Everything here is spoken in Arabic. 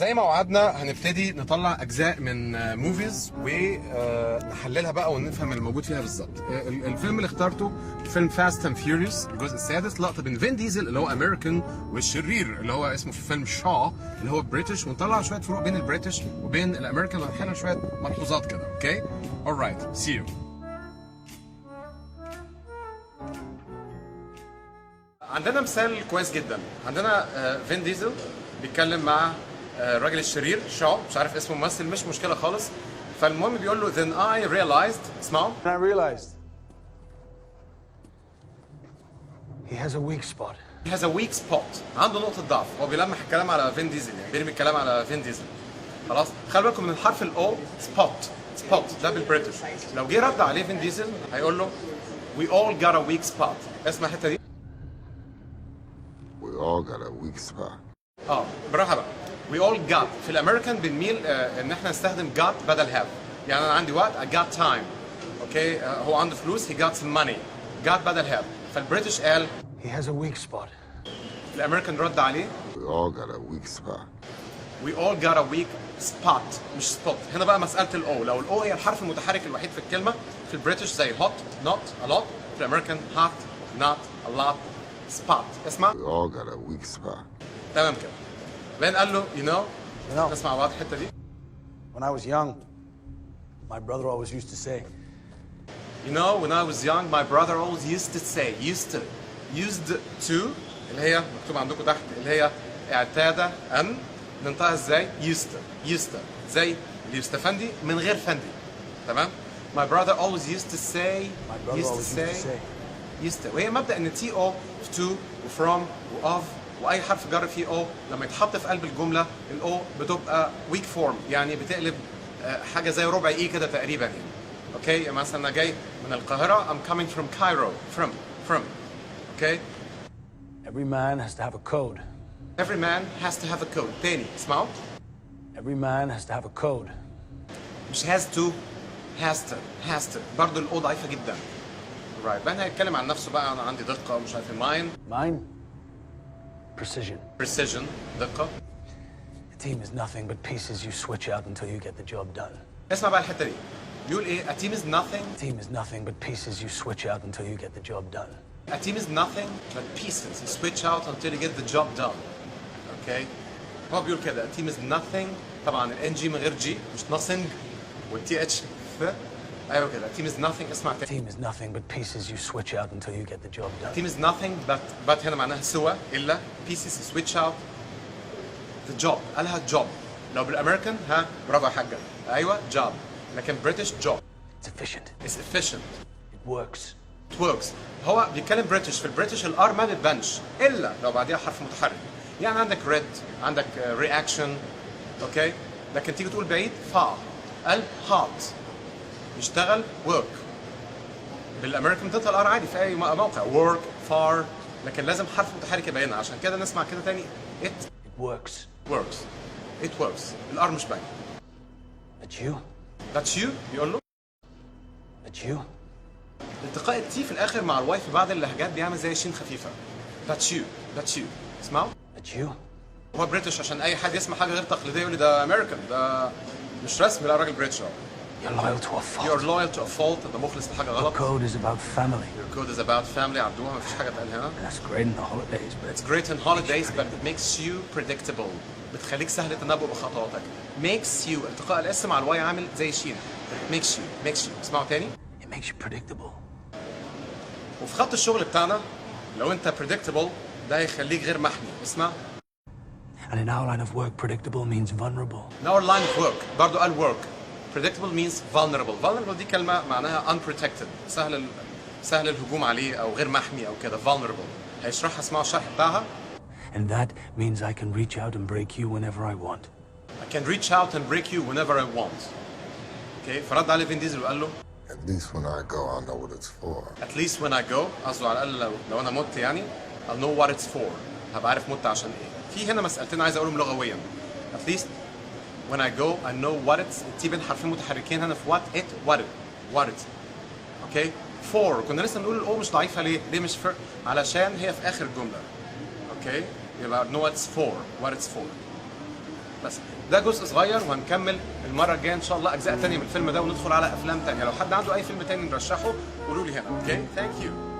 زي ما وعدنا هنبتدي نطلع اجزاء من موفيز ونحللها بقى ونفهم الموجود فيها بالظبط. الفيلم اللي اخترته فيلم فاست اند فيوريوس الجزء السادس، لقطه بين فين ديزل اللي هو امريكان والشرير اللي هو اسمه في الفيلم شا اللي هو بريتش، ونطلع شويه فروق بين البريتش وبين الامريكان ونحلل شويه ملحوظات كده. اوكي alright see you. عندنا مثال كويس جدا. عندنا فين ديزل بيتكلم مع الراجل الشرير شاو، مش عارف اسمه ممثل، مش مشكله خالص. فالمهم بيقول له then I realized، اسمعوا. I realized he has a weak spot. he has a weak spot، عنده نقطه ضعف. هو بيلمح الكلام على فين ديزل، يعني بيرمي الكلام على فين ديزل. خلاص خلي بالكم من الحرف الاو، سبوت ده بالبريتش. لو جه رد عليه فين ديزل هيقول له we all got a weak spot. اسمع الحته دي. We all got a weak spot. بالراحه بقى. we all got في الامريكان بنميل ان احنا نستخدم got بدل have. يعني انا عندي وقت I got time. اوكي هو عنده فلوس he got some money. got بدل have. فالبريتش قال He has a weak spot. الامريكان رد عليه We all got a weak spot. we all got a weak spot مش spot. هنا بقى مساله الاو، لو الاو هي الحرف المتحرك الوحيد في الكلمه في البريتش زي hot not a lot، في الامريكان hot not a lot spot. اسمع. We all got a weak spot. تمام كده. بين قال له you know know. نسمع بعض الحته دي. When I was young, my brother always used to say, You know, when I was young, my brother always used to say, used to اللي هي مكتوب عندكم تحت، اللي هي اعتاد أن ننطقها ازاي؟ used زي اليوستفندي من غير فندي. تمام؟ My brother always used to say, my brother always used to say. used to. وهي مبدأ ان تي او في to وفروم واوف واي حرف جر فيه او لما يتحط في قلب الجملة الاو بتبقى weak form، يعني بتقلب حاجة زي ربع ايه كده تقريبا يعني. اوكي مثلا انا جاي من القاهرة I'm coming from Cairo from اوكي. Every man has to have a code. Every man has to have a code. تاني اسمعوا. Every man has to have a code. مش has to برضه الاو ضعيفة جدا. right بقى هيتكلم عن نفسه بقى، انا عندي دقة ومش عارف Mine? Precision. دقة. A team is nothing but pieces you switch out until you get the job done. اسمع بقى الحتة دي. بيقول ايه؟ A team is nothing. A team is nothing but pieces you switch out until you get the job done. A team is nothing but pieces you switch out until you get the job done. اوكي. هو بيقول كده a team is nothing. طبعا الان جي من غير جي مش nothing والتي اتش ف. ايوه كده a team is nothing. اسمع A team is nothing but pieces you switch out until you get the job A done. team is nothing but هنا معناها سوى الا pieces you switch out the job. قالها job. لو بالامريكان ها برافو يا حاجه ايوه job، لكن بريتش job. It's efficient. It's efficient. It works. It works. هو بيتكلم بريتش، في البريتش الار ما بتبانش الا لو بعديها حرف متحرك. يعني عندك red، عندك reaction، اوكي؟ لكن تيجي تقول بعيد فا، قال hot، يشتغل work. بالامريكان بتنطق الار عادي في اي موقع work far، لكن لازم حرف متحرك يبينها. عشان كده نسمع كده تاني it works. الار مش باين. That's you بيقول له. That's you. التقاء التي في الاخر مع الواي في بعض اللهجات بيعمل زي شين خفيفه. That's you. اسمعوا. That's you. هو بريتش عشان اي حد يسمع حاجه غير تقليديه يقول لي ده امريكان، ده مش رسمي. لا راجل بريتش اهو. You're loyal to a fault. You're loyal to a fault. ده مخلص لحاجه غلط. The code is about family. Your code is about family. عدوها مفيش حاجه اتقال هنا. And that's great in the holidays, but It's great in holidays but it makes you predictable. بتخليك سهل التنبؤ بخطواتك. Makes you التقاء الاس مع الواي عامل زي شين. Makes you. اسمعوا تاني. it makes you predictable. وفي خط الشغل بتاعنا لو انت predictable ده هيخليك غير محمي. اسمع. And in our line of work, predictable means vulnerable. In our line of work برضو قال work. Predictable means vulnerable. Vulnerable دي كلمة معناها unprotected. سهل الهجوم عليه أو غير محمي أو كده. Vulnerable. هيشرحها اسمعوا الشرح بتاعها. And that means I can reach out and break you whenever I want. I can reach out and break you whenever I want. Okay. فرد عليه فين ديزل وقال له At least when I go, I know what it's for. At least when I go قصده على الأقل لو أنا مت يعني I'll know what it's for. هبقى عارف مت عشان إيه. في هنا مسألتين عايز أقولهم لغويا. At least when I go I know what it's. التي بين حرفين متحركين هنا في what it. اوكي. for كنا لسه بنقول الاو مش ضعيفه ليه مش for؟ علشان هي في اخر الجمله. اوكي. يبقى know what it's for. بس ده جزء صغير، وهنكمل المره الجايه ان شاء الله اجزاء تانية من الفيلم ده، وندخل على افلام تانية. لو حد عنده اي فيلم تاني نرشحه قولوا لي هنا. اوكي، ثانك يو.